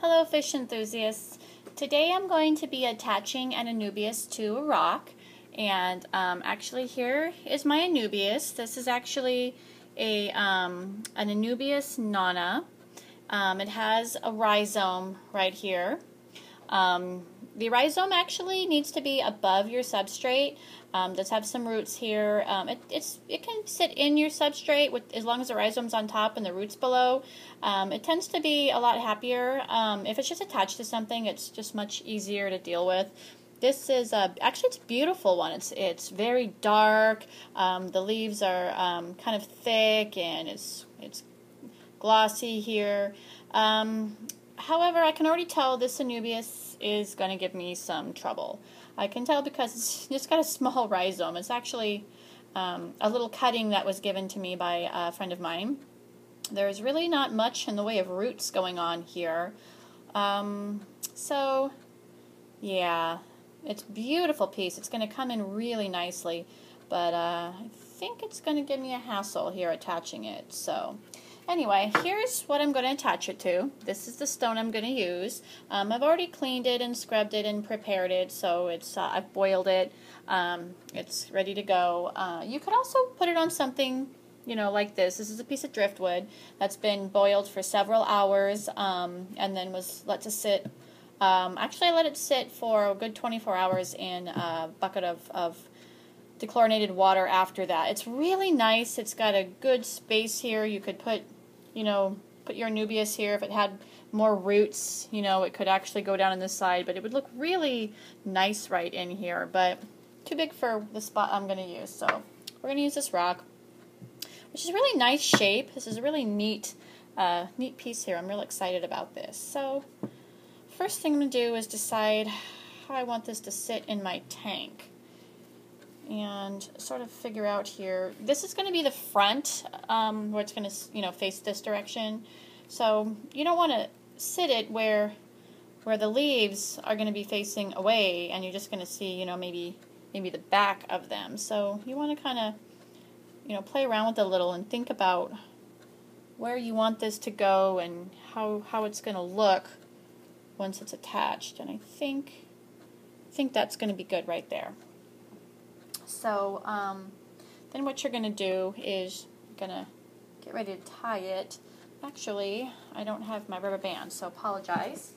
Hello fish enthusiasts. Today I'm going to be attaching an anubias to a rock, and actually here is my anubias. This is actually an anubias nana. It has a rhizome right here. The rhizome actually needs to be above your substrate. Does have some roots here. It can sit in your substrate as long as the rhizome's on top and the roots below. It tends to be a lot happier. If it's just attached to something, it's just much easier to deal with. This is actually it's a beautiful one. It's very dark. The leaves are kind of thick and it's glossy here. However, I can already tell this anubias is going to give me some trouble. I can tell because it's just got a small rhizome. It's actually a little cutting that was given to me by a friend of mine. There's really not much in the way of roots going on here. So, yeah, it's a beautiful piece. It's going to come in really nicely, but I think it's going to give me a hassle here attaching it. So, anyway, here's what I'm going to attach it to. This is the stone I'm going to use. I've already cleaned it and scrubbed it and prepared it, so I've boiled it. It's ready to go. You could also put it on something, like this. This is a piece of driftwood that's been boiled for several hours and then was let to sit. Actually, I let it sit for a good 24 hours in a bucket of dechlorinated water after that. It's really nice. It's got a good space here. You could put your anubias here. If it had more roots, it could actually go down on this side, but it would look really nice right in here, but too big for the spot I'm going to use. So we're going to use this rock, which is a really nice shape. This is a really neat piece here. I'm really excited about this. So first thing I'm going to do is decide how I want this to sit in my tank. And sort of figure out here. This is going to be the front, where it's going to, face this direction. So you don't want to sit it where the leaves are going to be facing away, and you're just going to see, maybe the back of them. So you want to kind of, play around with it a little and think about where you want this to go and how it's going to look once it's attached. And I think that's going to be good right there. So then what you're going to do is you're going to get ready to tie it. Actually, I don't have my rubber band, so apologize.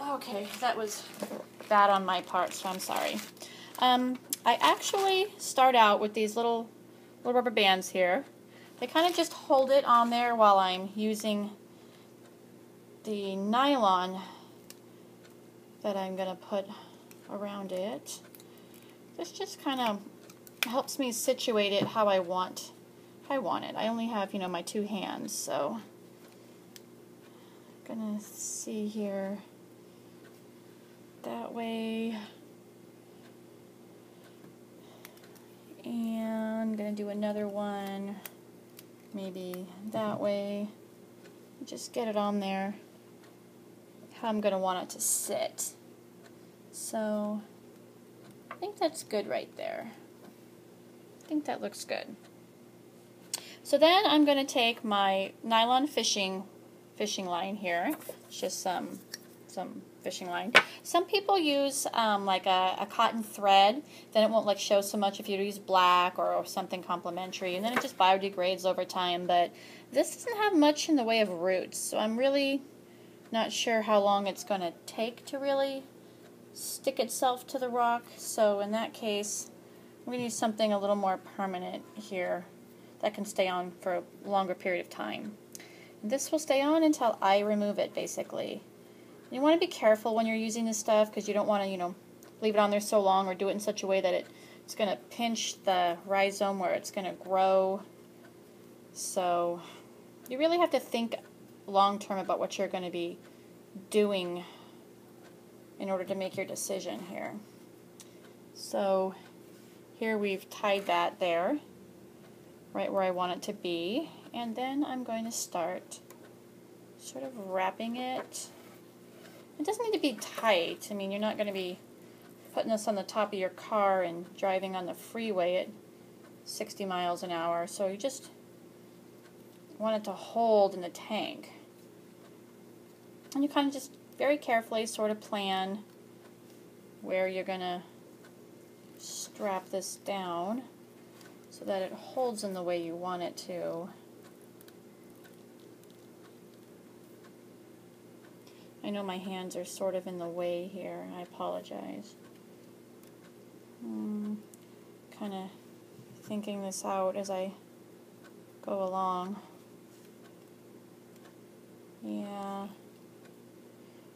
Okay, that was bad on my part, so I'm sorry. I actually start out with these little rubber bands here. They kind of just hold it on there while I'm using the nylon that I'm going to put around it. This just kind of helps me situate it how I want it. I only have, my two hands, so I'm going to see here that way. And I'm going to do another one maybe that way. Just get it on there how I'm going to want it to sit. So I think that's good right there. I think that looks good. So then I'm going to take my nylon fishing line here. It's just some fishing line. Some people use like a cotton thread. Then it won't show so much if you use black or something complementary, and then it just biodegrades over time. But this doesn't have much in the way of roots, so I'm really not sure how long it's going to take to really stick itself to the rock. So in that case, we're going to use something a little more permanent here that can stay on for a longer period of time. This will stay on until I remove it, basically. You want to be careful when you're using this stuff because you don't want to, leave it on there so long or do it in such a way that it's going to pinch the rhizome where it's going to grow. So you really have to think long term about what you're going to be doing in order to make your decision here. So here we've tied that there, right where I want it to be, and then I'm going to start sort of wrapping it. It doesn't need to be tight. I mean, you're not going to be putting this on the top of your car and driving on the freeway at 60 miles an hour, so you just want it to hold in the tank. And you kind of just very carefully sort of plan where you're going to strap this down so that it holds in the way you want it to. I know my hands are sort of in the way here. I apologize. Kind of thinking this out as I go along. Yeah.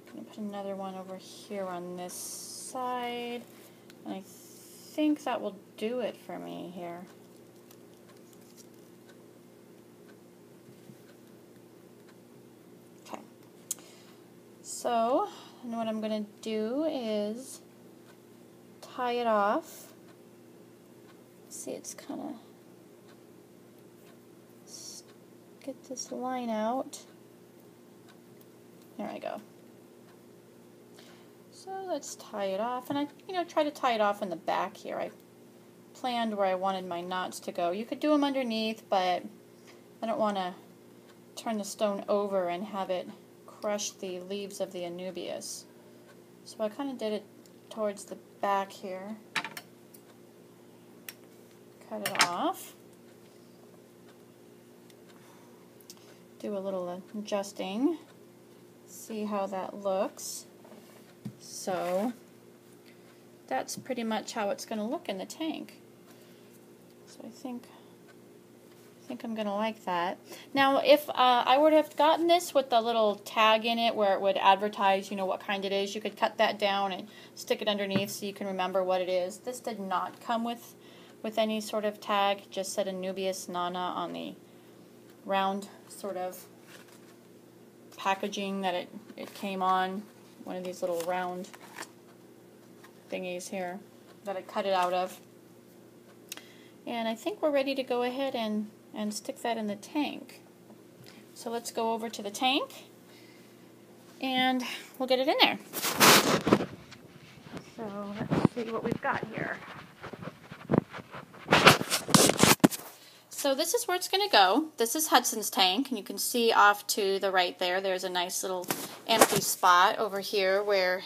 I'm going to put another one over here on this side. And I think that will do it for me here. Okay. So, and what I'm going to do is tie it off. See, it's kind of, get this line out. There I go. So let's tie it off, and I try to tie it off in the back here. I planned where I wanted my knots to go. You could do them underneath, but I don't want to turn the stone over and have it crush the leaves of the anubias. So I kind of did it towards the back here. Cut it off. Do a little adjusting. See how that looks. So that's pretty much how it's going to look in the tank. So I think I'm going to like that. Now, if I would have gotten this with the little tag in it where it would advertise, what kind it is, you could cut that down and stick it underneath so you can remember what it is. This did not come with any sort of tag. It just said anubias nana on the round sort of packaging that it came on. One of these little round thingies here that I cut it out of. And I think we're ready to go ahead and stick that in the tank. So let's go over to the tank and we'll get it in there. So let's see what we've got here. So this is where it's going to go. This is Hudson's tank, and you can see off to the right there's a nice little empty spot over here where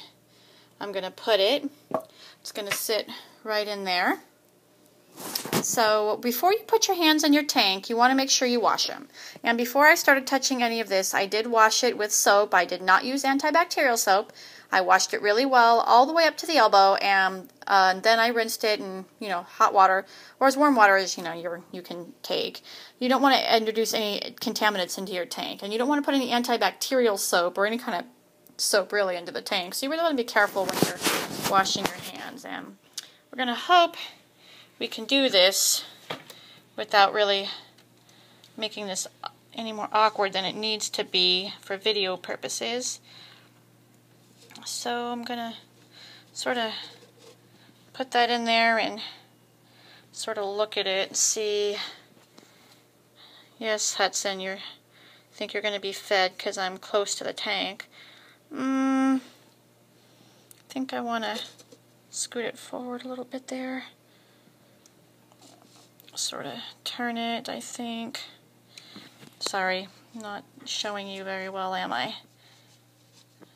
I'm going to put it. It's going to sit right in there. So before you put your hands in your tank, you want to make sure you wash them. And before I started touching any of this, I did wash it with soap. I did not use antibacterial soap. I washed it really well all the way up to the elbow, and then I rinsed it in hot water or as warm water as you can take. You don't want to introduce any contaminants into your tank, and you don't want to put any antibacterial soap or any kind of soap really into the tank. So you really want to be careful when you're washing your hands. And we're going to hope we can do this without really making this any more awkward than it needs to be for video purposes. So I'm going to sort of put that in there and sort of look at it and see. Yes, Hudson, I think you're going to be fed because I'm close to the tank. I think I want to scoot it forward a little bit there. Sort of turn it, I think. Sorry, not showing you very well, am I?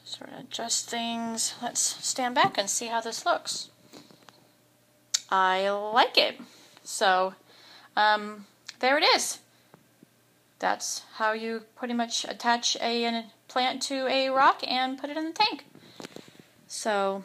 Sort of adjust things. Let's stand back and see how this looks. I like it. So, there it is. That's how you pretty much attach a plant to a rock and put it in the tank. So,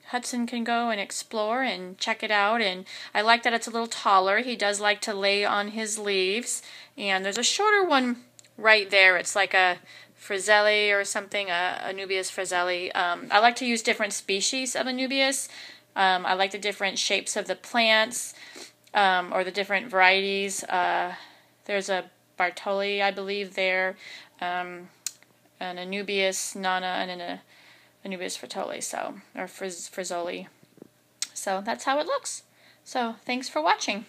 Hudson can go and explore and check it out, and I like that it's a little taller. He does like to lay on his leaves, and there's a shorter one right there. It's like a Frizzelli or something, anubias frizzelli. I like to use different species of anubias. I like the different shapes of the plants, or the different varieties. There's a Bartoli, I believe, there, an anubias nana, and an anubias fritoli, or frizzoli. So that's how it looks. So thanks for watching.